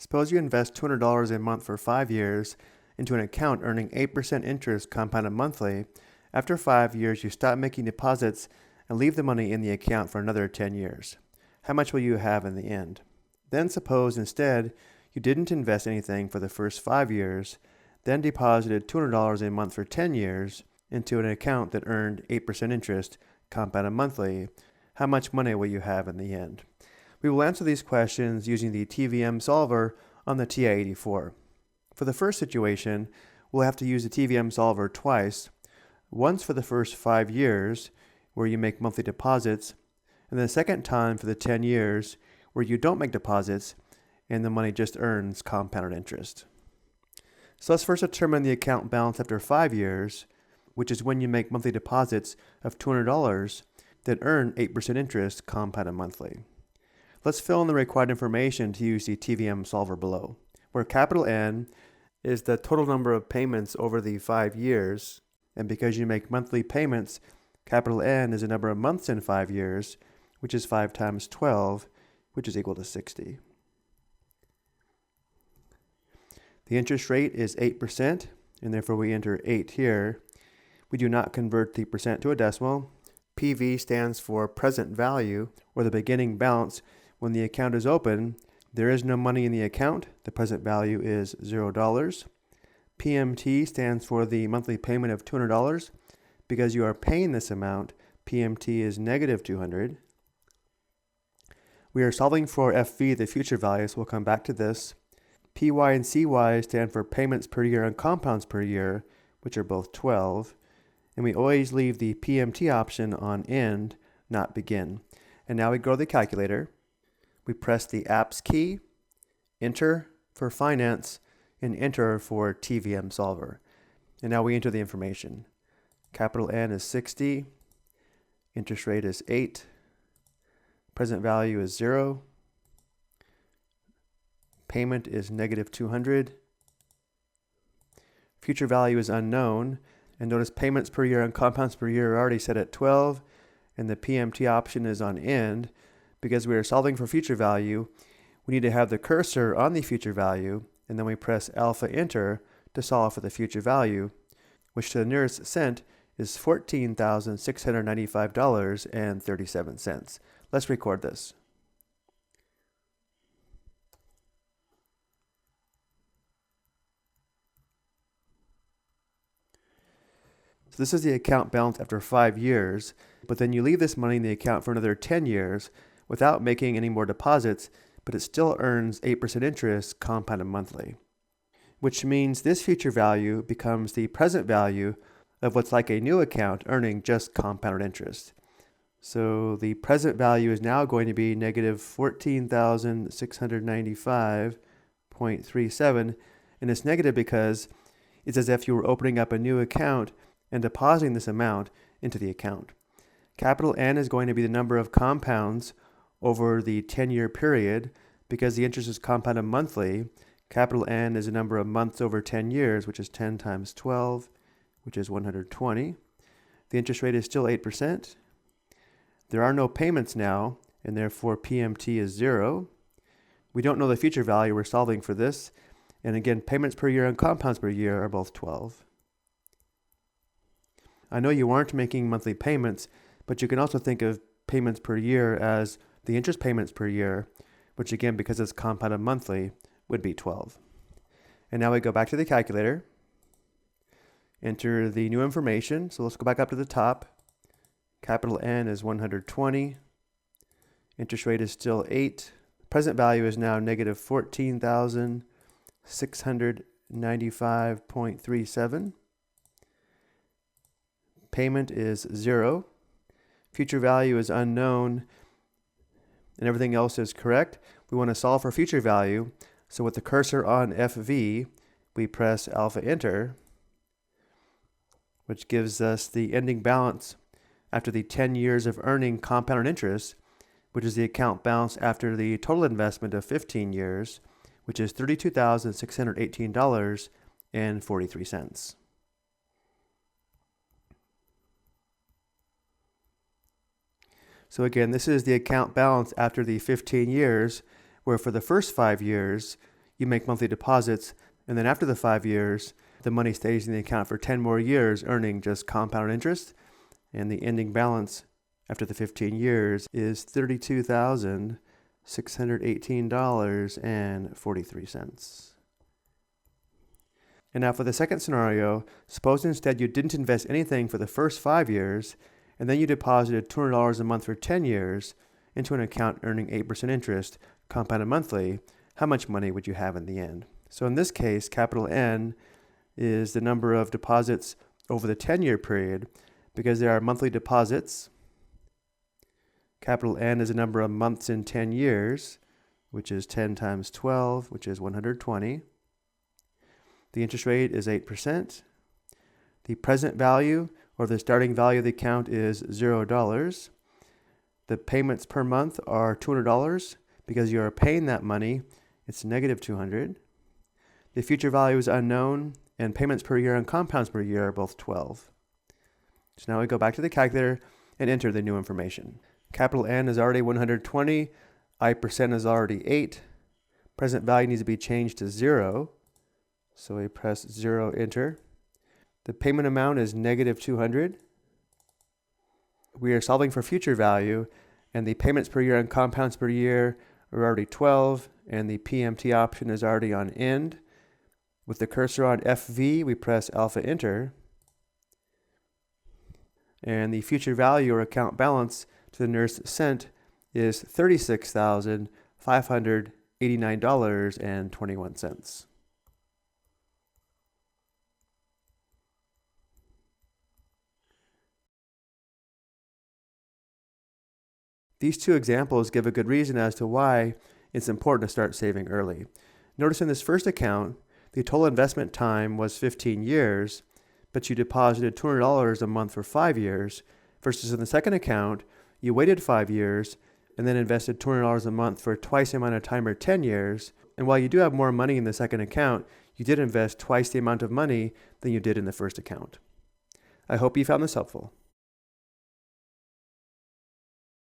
Suppose you invest $200 a month for 5 years into an account earning 8% interest compounded monthly. After 5 years, you stop making deposits and leave the money in the account for another 10 years. How much will you have in the end? Then suppose instead you didn't invest anything for the first 5 years, then deposited $200 a month for 10 years into an account that earned 8% interest compounded monthly. How much money will you have in the end? We will answer these questions using the TVM solver on the TI-84. For the first situation, we'll have to use the TVM solver twice, once for the first 5 years, where you make monthly deposits, and the second time for the 10 years, where you don't make deposits and the money just earns compounded interest. So let's first determine the account balance after 5 years, which is when you make monthly deposits of $200 that earn 8% interest compounded monthly. Let's fill in the required information to use the TVM solver below, where capital N is the total number of payments over the 5 years, and because you make monthly payments, capital N is the number of months in 5 years, which is 5 times 12, which is equal to 60. The interest rate is 8%, and therefore we enter 8 here. We do not convert the percent to a decimal. PV stands for present value, or the beginning balance. When the account is open, there is no money in the account. The present value is $0. PMT stands for the monthly payment of $200. Because you are paying this amount, PMT is negative $200. We are solving for FV, the future value, so we'll come back to this. PY and CY stand for payments per year and compounds per year, which are both 12. And we always leave the PMT option on end, not begin. And now we go to the calculator. We press the apps key, enter for finance, and enter for TVM solver. And now we enter the information. Capital N is 60, interest rate is 8, present value is 0, payment is negative 200, future value is unknown, and notice payments per year and compounds per year are already set at 12, and the PMT option is on end. Because we are solving for future value, we need to have the cursor on the future value, and then we press alpha enter to solve for the future value, which to the nearest cent is $14,695.37. Let's record this. So this is the account balance after 5 years, but then you leave this money in the account for another 10 years without making any more deposits, but it still earns 8% interest compounded monthly, which means this future value becomes the present value of what's like a new account earning just compounded interest. So the present value is now going to be negative $14,695.37, and it's negative because it's as if you were opening up a new account and depositing this amount into the account. Capital N is going to be the number of compounds over the 10-year period. Because the interest is compounded monthly, capital N is the number of months over 10 years, which is 10 times 12, which is 120. The interest rate is still 8%. There are no payments now, and therefore PMT is 0. We don't know the future value. We're solving for this. And again, payments per year and compounds per year are both 12. I know you aren't making monthly payments, but you can also think of payments per year as the interest payments per year, which again, because it's compounded monthly, would be 12. And now we go back to the calculator, enter the new information. So let's go back up to the top. Capital N is 120. Interest rate is still 8. Present value is now negative 14,695.37. Payment is 0. Future value is unknown, and everything else is correct. We want to solve for future value. So with the cursor on FV, we press alpha enter, which gives us the ending balance after the 10 years of earning compounded interest, which is the account balance after the total investment of 15 years, which is $32,618.43. So again, this is the account balance after the 15 years, where for the first 5 years, you make monthly deposits, and then after the 5 years, the money stays in the account for 10 more years, earning just compound interest, and the ending balance after the 15 years is $32,618.43. And now for the second scenario, suppose instead you didn't invest anything for the first 5 years, and then you deposited $200 a month for 10 years into an account earning 8% interest, compounded monthly. How much money would you have in the end? So in this case, capital N is the number of deposits over the 10-year period. Because there are monthly deposits, capital N is the number of months in 10 years, which is 10 times 12, which is 120. The interest rate is 8%. The present value, or the starting value of the account, is $0. The payments per month are $200. Because you are paying that money, it's negative $200. The future value is unknown, and payments per year and compounds per year are both 12. So now we go back to the calculator and enter the new information. Capital N is already 120. I% is already 8. Present value needs to be changed to 0. So we press 0, enter. The payment amount is negative 200. We are solving for future value, and the payments per year and compounds per year are already 12, and the PMT option is already on end. With the cursor on FV, we press alpha, enter. And the future value or account balance to the nurse sent is $36,589.21. These two examples give a good reason as to why it's important to start saving early. Notice in this first account, the total investment time was 15 years, but you deposited $200 a month for 5 years, versus in the second account, you waited 5 years and then invested $200 a month for twice the amount of time, or 10 years. And while you do have more money in the second account, you did invest twice the amount of money than you did in the first account. I hope you found this helpful.